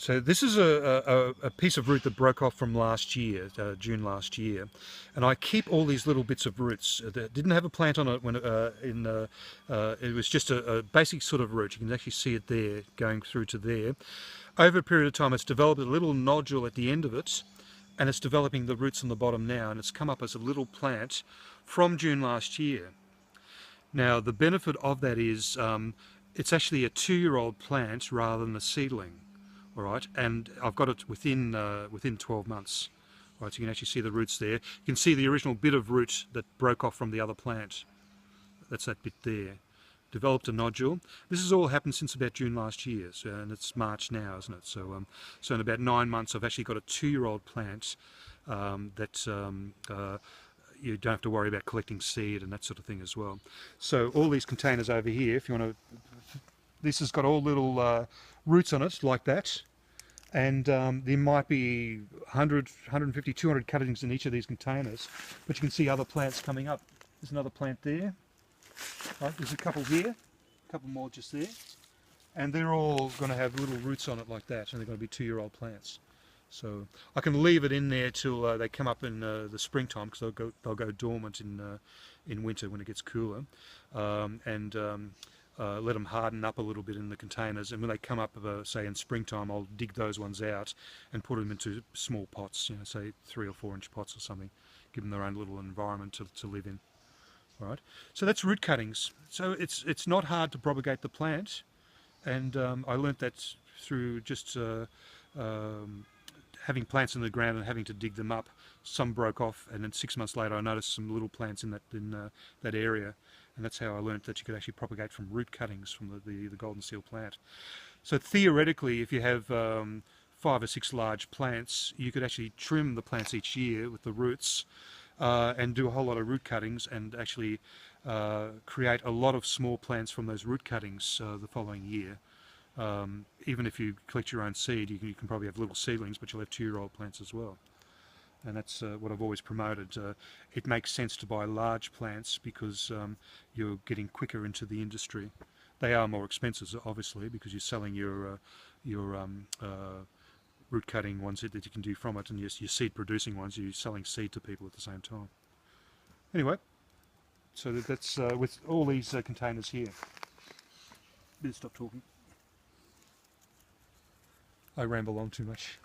So this is a piece of root that broke off from last year, June last year, and I keep all these little bits of roots. That didn't have a plant on it when it was just a basic sort of root. You can actually see it there going through to there. Over a period of time, it's developed a little nodule at the end of it, and it's developing the roots on the bottom now, and it's come up as a little plant from June last year. Now the benefit of that is it's actually a 2-year-old plant rather than a seedling. All right, and I've got it within 12 months. All right, so you can actually see the roots there. You can see the original bit of root that broke off from the other plant. That's that bit there. Developed a nodule. This has all happened since about June last year, so, and it's March now, isn't it? So, so in about 9 months, I've actually got a 2-year-old plant that you don't have to worry about collecting seed and that sort of thing as well. So all these containers over here, if you want to, this has got all little roots on it like that, and there might be 100, 150, 200 cuttings in each of these containers, but you can see other plants coming up. There's another plant there. Right, there's a couple here, a couple more just there, and they're all going to have little roots on it like that, and they're going to be 2-year-old plants. So I can leave it in there till they come up in the springtime, because they'll go dormant in winter when it gets cooler, and let them harden up a little bit in the containers. And when they come up, say in springtime, I'll dig those ones out and put them into small pots, you know, say 3 or 4 inch pots or something, give them their own little environment to live in. All right, so that's root cuttings. So it's not hard to propagate the plant, and I learnt that through just having plants in the ground and having to dig them up. Some broke off, and then 6 months later I noticed some little plants in that area, and that's how I learnt that you could actually propagate from root cuttings from the golden seal plant. So theoretically, if you have 5 or 6 large plants, you could actually trim the plants each year with the roots, and do a whole lot of root cuttings, and actually create a lot of small plants from those root cuttings the following year. Even if you collect your own seed, you can probably have little seedlings, but you'll have 2-year-old plants as well. And that's what I've always promoted. It makes sense to buy large plants because you're getting quicker into the industry. They are more expensive, obviously, because you're selling your root cutting ones that you can do from it, and your seed producing ones, you're selling seed to people at the same time. Anyway, so that's with all these containers here. Better stop talking. I ramble on too much.